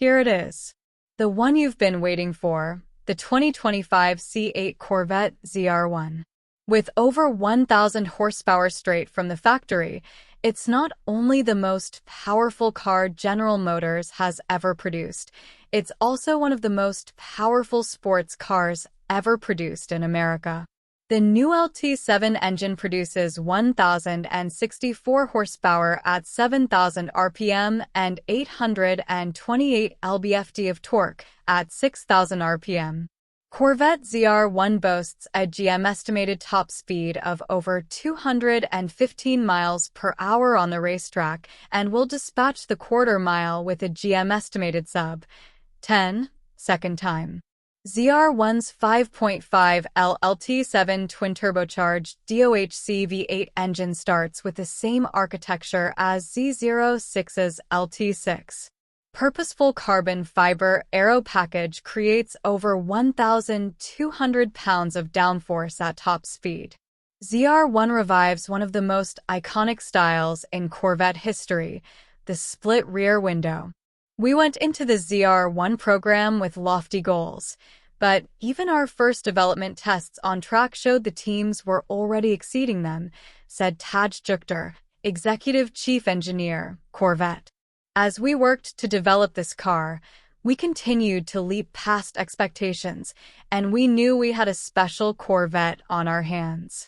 Here it is. The one you've been waiting for, the 2025 C8 Corvette ZR1. With over 1,000 horsepower straight from the factory, it's not only the most powerful car General Motors has ever produced, it's also one of the most powerful sports cars ever produced in America. The new LT7 engine produces 1,064 horsepower at 7,000 RPM and 828 lb-ft of torque at 6,000 RPM. Corvette ZR1 boasts a GM estimated top speed of over 215 miles per hour on the racetrack and will dispatch the quarter mile with a GM estimated sub-10 second time. ZR1's 5.5L LT7 twin-turbocharged DOHC V8 engine starts with the same architecture as Z06's LT6. Purposeful carbon fiber aero package creates over 1,200 pounds of downforce at top speed. ZR1 revives one of the most iconic styles in Corvette history, the split rear window. We went into the ZR1 program with lofty goals, but even our first development tests on track showed the teams were already exceeding them, said Taj Jukter, Executive Chief Engineer, Corvette. As we worked to develop this car, we continued to leap past expectations, and we knew we had a special Corvette on our hands.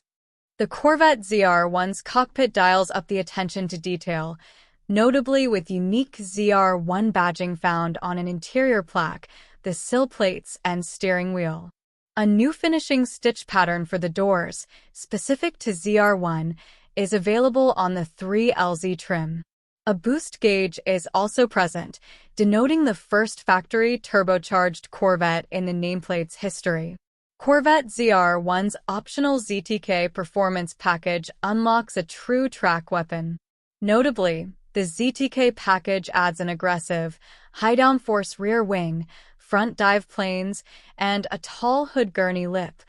The Corvette ZR1's cockpit dials up the attention to detail, notably with unique ZR1 badging found on an interior plaque, the sill plates, and steering wheel. A new finishing stitch pattern for the doors, specific to ZR1, is available on the 3LZ trim. A boost gauge is also present, denoting the first factory turbocharged Corvette in the nameplate's history. Corvette ZR1's optional ZTK performance package unlocks a true track weapon. Notably, the ZTK package adds an aggressive, high-downforce rear wing, front dive planes, and a tall hood gurney lip,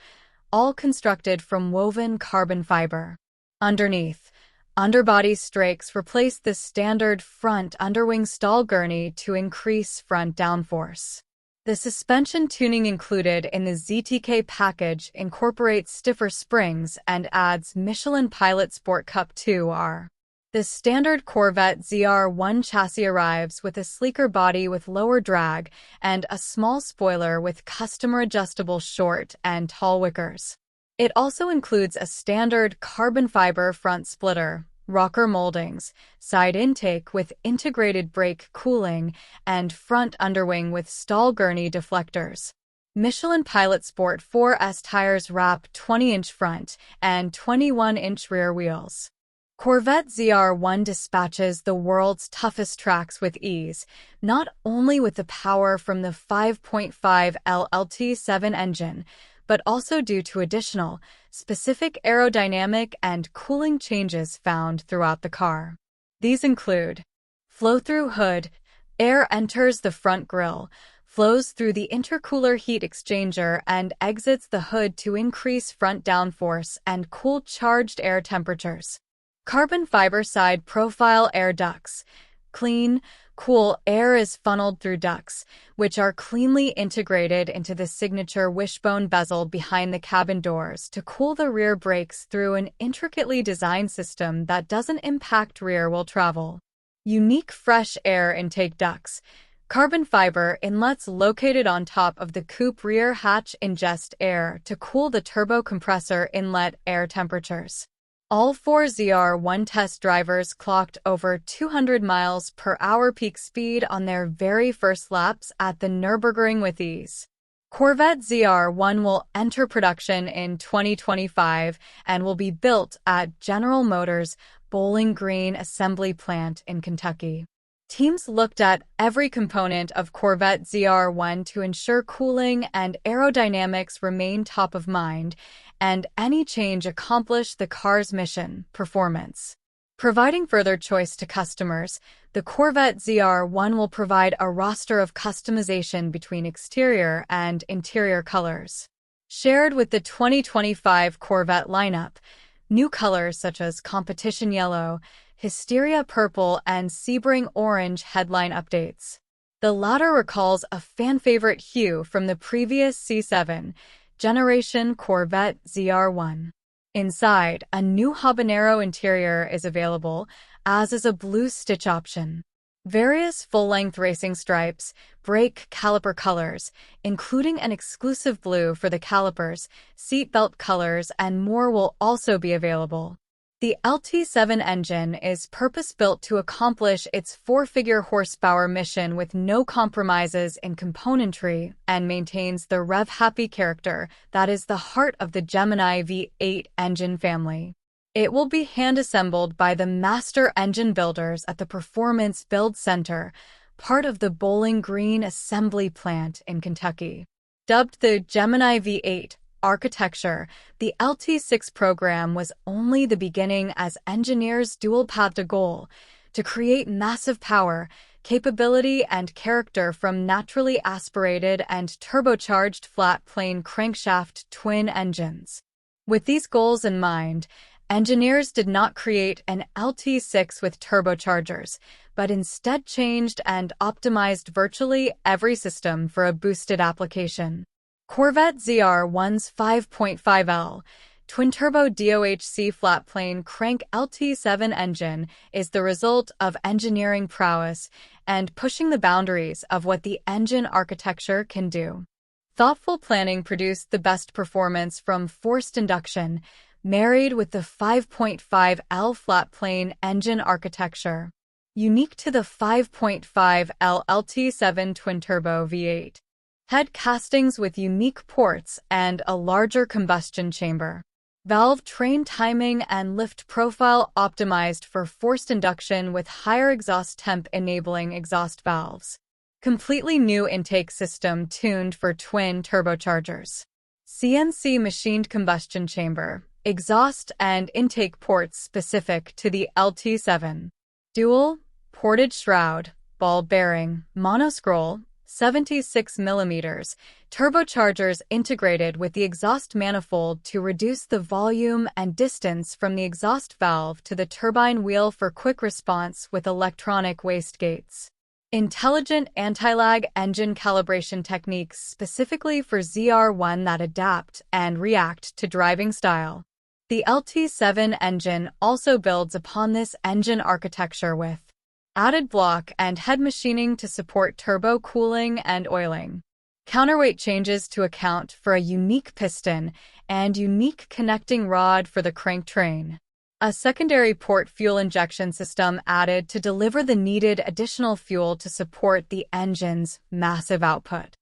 all constructed from woven carbon fiber. Underneath, underbody strakes replace the standard front underwing stall gurney to increase front downforce. The suspension tuning included in the ZTK package incorporates stiffer springs and adds Michelin Pilot Sport Cup 2R. The standard Corvette ZR1 chassis arrives with a sleeker body with lower drag and a small spoiler with customer-adjustable short and tall wickers. It also includes a standard carbon fiber front splitter, rocker moldings, side intake with integrated brake cooling, and front underwing with stall gurney deflectors. Michelin Pilot Sport 4S tires wrap 20-inch front and 21-inch rear wheels. Corvette ZR1 dispatches the world's toughest tracks with ease, not only with the power from the 5.5L LT7 engine, but also due to additional, specific aerodynamic and cooling changes found throughout the car. These include flow-through hood. Air enters the front grille, flows through the intercooler heat exchanger, and exits the hood to increase front downforce and cool charged air temperatures. Carbon fiber side profile air ducts. Clean, cool air is funneled through ducts, which are cleanly integrated into the signature wishbone bezel behind the cabin doors to cool the rear brakes through an intricately designed system that doesn't impact rear-wheel travel. Unique fresh air intake ducts. Carbon fiber inlets located on top of the coupe rear hatch ingest air to cool the turbo compressor inlet air temperatures. All four ZR1 test drivers clocked over 200 miles per hour peak speed on their very first laps at the Nürburgring with ease. Corvette ZR1 will enter production in 2025 and will be built at General Motors' Bowling Green assembly plant in Kentucky. Teams looked at every component of Corvette ZR1 to ensure cooling and aerodynamics remain top of mind, and any change accomplished the car's mission, performance. Providing further choice to customers, the Corvette ZR1 will provide a roster of customization between exterior and interior colors. Shared with the 2025 Corvette lineup, new colors such as competition yellow, Hysteria purple, and Sebring orange headline updates. The latter recalls a fan-favorite hue from the previous C7 generation Corvette ZR1. Inside, a new habanero interior is available, as is a blue stitch option. Various full-length racing stripes, brake caliper colors, including an exclusive blue for the calipers, seatbelt colors, and more will also be available. The LT7 engine is purpose-built to accomplish its four-figure horsepower mission with no compromises in componentry and maintains the rev-happy character that is the heart of the Gemini V8 engine family. It will be hand-assembled by the master engine builders at the Performance Build Center, part of the Bowling Green Assembly Plant in Kentucky. Dubbed the Gemini V8 architecture, the LT6 program was only the beginning as engineers' dual path to goal to create massive power, capability, and character from naturally aspirated and turbocharged flat-plane crankshaft twin engines. With these goals in mind, engineers did not create an LT6 with turbochargers, but instead changed and optimized virtually every system for a boosted application. Corvette ZR1's 5.5L twin-turbo DOHC flat-plane crank LT7 engine is the result of engineering prowess and pushing the boundaries of what the engine architecture can do. Thoughtful planning produced the best performance from forced induction, married with the 5.5L flat-plane engine architecture, unique to the 5.5L LT7 twin-turbo V8. Head castings with unique ports and a larger combustion chamber. Valve train timing and lift profile optimized for forced induction with higher exhaust temp enabling exhaust valves. Completely new intake system tuned for twin turbochargers. CNC machined combustion chamber, exhaust and intake ports specific to the LT7. Dual ported shroud, ball bearing, monoscroll, 76mm, turbochargers integrated with the exhaust manifold to reduce the volume and distance from the exhaust valve to the turbine wheel for quick response with electronic wastegates. Intelligent anti-lag engine calibration techniques specifically for ZR1 that adapt and react to driving style. The LT7 engine also builds upon this engine architecture with added block and head machining to support turbo cooling and oiling. Counterweight changes to account for a unique piston and unique connecting rod for the crank train. A secondary port fuel injection system added to deliver the needed additional fuel to support the engine's massive output.